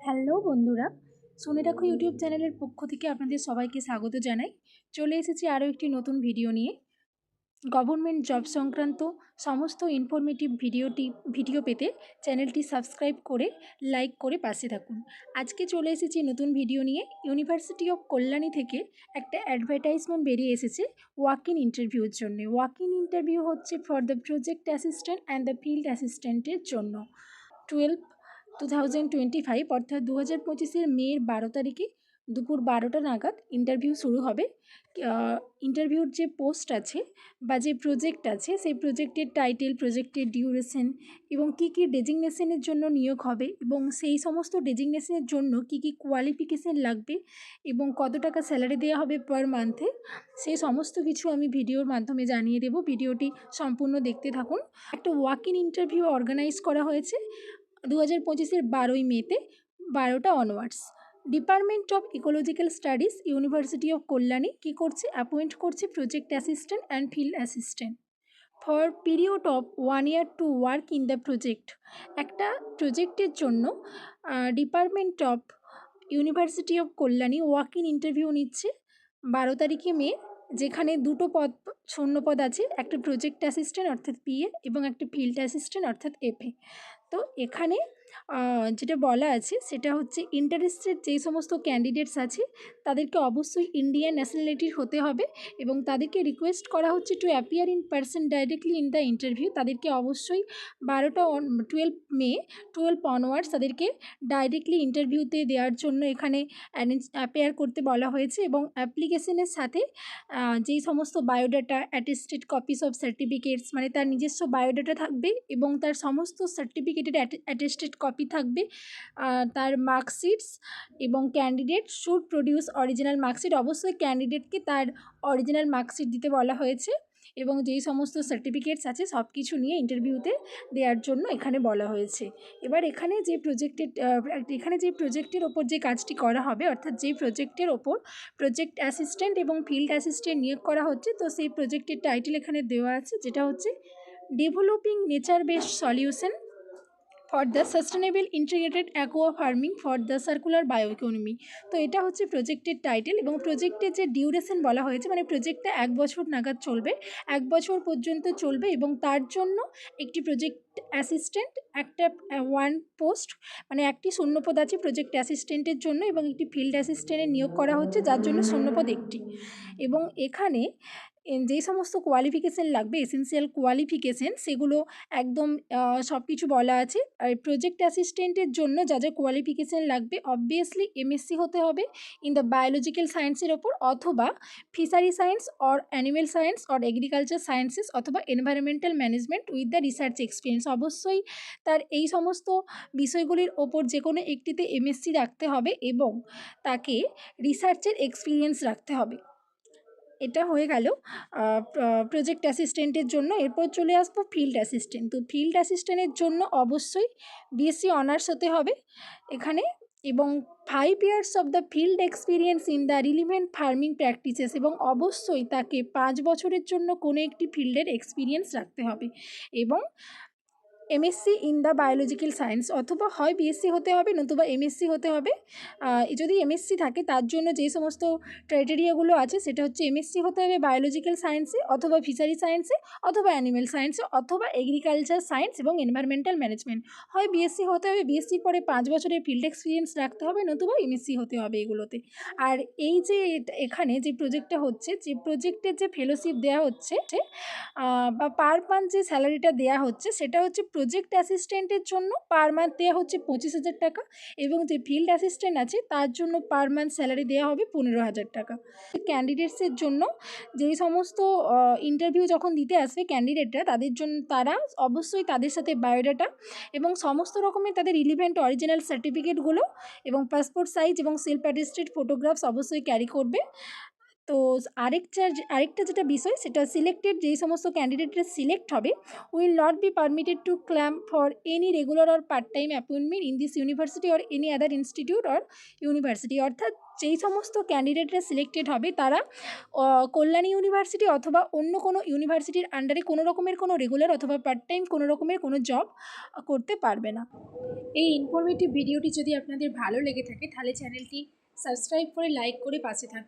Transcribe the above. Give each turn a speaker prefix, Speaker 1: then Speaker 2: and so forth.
Speaker 1: Hello বন্ধুরা, শুনে রাখো ইউটিউব চ্যানেলের পক্ষ থেকে আপনাদের সবাইকে স্বাগত জানাই। চলে এসেছি আরও একটি নতুন ভিডিও নিয়ে। গভর্নমেন্ট জব সংক্রান্ত সমস্ত ইনফরমেটিভ ভিডিও পেতে চ্যানেলটি সাবস্ক্রাইব করে লাইক করে পাশে থাকুন। আজকে চলে এসেছি নতুন ভিডিও নিয়ে। ইউনিভার্সিটি অফ কল্যাণী থেকে একটা অ্যাডভার্টাইজমেন্ট বেরিয়ে এসেছে ওয়াক ইন ইন্টারভিউর জন্য। ওয়াক ইন ইন্টারভিউ হচ্ছে for the project assistant and the field অ্যাসিস্ট্যান্টের জন্য। 12/2025 অর্থাৎ 2025 মের 12 তারিখে দুপুর 12টা নাগাদ ইন্টারভিউ শুরু হবে। ইন্টারভিউর যে পোস্ট আছে বা যে প্রজেক্ট আছে সেই প্রজেক্টের টাইটেল, প্রজেক্টের ডিউরেশন এবং কী কী ডেজিগনেশনের জন্য নিয়োগ হবে এবং সেই সমস্ত ডেজিগনেশনের জন্য কী কী কোয়ালিফিকেশান লাগবে এবং কত টাকা স্যালারি দেওয়া হবে পার মান্থে, সেই সমস্ত কিছু আমি ভিডিওর মাধ্যমে জানিয়ে দেব। ভিডিওটি সম্পূর্ণ দেখতে থাকুন। একটা ওয়াক ইন ইন্টারভিউ অর্গানাইজ করা হয়েছে 2025 12ই মেতে 12টা onwards. Department of ecological studies, university of Kalyani কী করছে, অ্যাপয়েন্ট করছে project assistant and field assistant for period of 1 year to work in the project. একটা প্রজেক্টের জন্য department of university of Kalyani walk in interview নিচ্ছে 12 তারিখে মে, যেখানে দুটো শূন্যপদ আছে, একটা প্রজেক্ট অ্যাসিস্ট্যান্ট অর্থাৎ পিএ এবং একটা ফিল্ড অ্যাসিস্ট্যান্ট অর্থাৎ এফএ। তো এখানে যেটা বলা আছে সেটা হচ্ছে ইন্টারেস্টেড যেই সমস্ত ক্যান্ডিডেটস আছে তাদেরকে অবশ্যই ইন্ডিয়ান ন্যাশনালিটির হতে হবে এবং তাদেরকে রিকোয়েস্ট করা হচ্ছে to appear in person directly in the interview. তাদেরকে অবশ্যই 12 অনওয়ার্ডস তাদেরকে ডাইরেক্টলি ইন্টারভিউতে দেওয়ার জন্য এখানে অ্যাপিয়ার করতে বলা হয়েছে এবং অ্যাপ্লিকেশনের সাথে যেই সমস্ত biodata, attested copies of certificates, মানে তার নিজস্ব বায়োডাটা থাকবে এবং তার সমস্ত সার্টিফিকেটের অ্যাটেস্টেড কপি থাকবে, তার মার্কশিটস এবং candidate should produce original marksheet. অবশ্যই ক্যান্ডিডেটকে তার অরিজিনাল মার্কশিট দিতে বলা হয়েছে এবং যেই সমস্ত সার্টিফিকেটস আছে সব কিছু নিয়ে ইন্টারভিউতে দেওয়ার জন্য এখানে বলা হয়েছে। এবার এখানে যে প্রজেক্টের ওপর যে কাজটি করা হবে, অর্থাৎ যে প্রজেক্টের ওপর প্রজেক্ট অ্যাসিস্ট্যান্ট এবং ফিল্ড অ্যাসিস্ট্যান্ট নিয়োগ করা হচ্ছে, তো সেই প্রজেক্টের টাইটেল এখানে দেওয়া আছে, যেটা হচ্ছে developing nature based solution for the sustainable integrated aqua farming for the circular bio economy. তো এটা হচ্ছে প্রজেক্টের টাইটেল এবং প্রজেক্টের যে ডিউরেশন বলা হয়েছে, মানে প্রজেক্টটা 1 বছর নাগাদ চলবে, 1 বছর পর্যন্ত চলবে এবং তার জন্য একটি প্রজেক্ট অ্যাসিস্ট্যান্ট, একটা ওয়ান পোস্ট, মানে একটি শূন্যপদ আছে প্রজেক্ট অ্যাসিস্ট্যান্টের জন্য এবং একটি ফিল্ড অ্যাসিস্ট্যান্টের নিয়োগ করা হচ্ছে, যার জন্য শূন্যপদ একটি। এবং এখানে যেই সমস্ত কোয়ালিফিকেশান লাগবে, এসেনশিয়াল কোয়ালিফিকেশান, সেগুলো একদম সব কিছু বলা আছে। আর প্রজেক্ট অ্যাসিস্ট্যান্টের জন্য যা যা কোয়ালিফিকেশান লাগবে, অবভিয়াসলি এমএসসি হতে হবে ইন দ্য বায়োলজিক্যাল সায়েন্সের ওপর, অথবা fishery science or animal science or agriculture sciences অথবা environmental management with the research experience. অবশ্যই তার এই সমস্ত বিষয়গুলির ওপর যে কোনো একটিতে এমএসসি রাখতে হবে এবং তাকে রিসার্চের এক্সপিরিয়েন্স রাখতে হবে। এটা হয়ে গেল প্রজেক্ট অ্যাসিস্ট্যান্টের জন্য। এরপর চলে আসবো ফিল্ড অ্যাসিস্ট্যান্ট। তো ফিল্ড অ্যাসিস্ট্যান্টের জন্য অবশ্যই বিএসসি অনার্স হতে হবে এখানে এবং 5 years of the field experience in the relevant farming practices, এবং অবশ্যই তাকে 5 বছরের জন্য কোনো একটি ফিল্ডের এক্সপিরিয়েন্স রাখতে হবে এবং MSc in the biological science, অথবা হয় বিএসসি হতে হবে নতুবা এমএসসি হতে হবে। যদি এমএসসি থাকে তার জন্য যে সমস্ত ক্রাইটেরিয়াগুলো আছে, সেটা হচ্ছে এমএসসি হতে হবে বায়োলজিক্যাল সায়েন্সে অথবা ফিশারি সায়েন্সে অথবা অ্যানিমেল সায়েন্সে অথবা এগ্রিকালচার সায়েন্স এবং এনভায়রনমেন্টাল ম্যানেজমেন্ট। হয় বিএসসি হতে হবে, বিএসসির পরে 5 বছরের ফিল্ড এক্সপিরিয়েন্স রাখতে হবে, নতুবা এমএসসি হতে হবে এগুলোতে। আর এই যে এখানে যে প্রজেক্টটা হচ্ছে, যে প্রজেক্টের যে ফেলোশিপ দেওয়া হচ্ছে বা পার মান্থ যে স্যালারিটা দেওয়া হচ্ছে, সেটা হচ্ছে প্রজেক্ট অ্যাসিস্ট্যান্টের জন্য পার মান্থ দেওয়া হচ্ছে 25,000 টাকা এবং যে ফিল্ড অ্যাসিস্ট্যান্ট আছে তার জন্য পার মান্থ স্যালারি দেওয়া হবে 15,000 টাকা। ক্যান্ডিডেটসের জন্য যেই সমস্ত ইন্টারভিউ যখন দিতে আসবে ক্যান্ডিডেটরা, তারা অবশ্যই তাদের সাথে বায়োডাটা এবং সমস্ত রকমের তাদের রিলিভেন্ট অরিজিনাল সার্টিফিকেটগুলো এবং পাসপোর্ট সাইজ এবং সেলফ অ্যাটেস্টেড ফটোগ্রাফস অবশ্যই ক্যারি করবে। তো আরেকটা যেটা বিষয়, সেটা সিলেক্টেড যেই সমস্ত ক্যান্ডিডেটরা সিলেক্ট হবে will not be permitted to clam for any regular or part time appointment in this university or any other institute or university. অর্থাৎ যেই সমস্ত ক্যান্ডিডেটরা সিলেক্টেড হবে তারা কল্যাণী ইউনিভার্সিটি অথবা অন্য কোনো ইউনিভার্সিটির আন্ডারে কোনো রকমের কোনো রেগুলার অথবা পার্ট টাইম কোনো রকমের কোনো জব করতে পারবে না। এই ইনফরমেটিভ ভিডিওটি যদি আপনাদের ভালো লেগে থাকে তাহলে চ্যানেলটি সাবস্ক্রাইব করে লাইক করে পাশে থাকুন।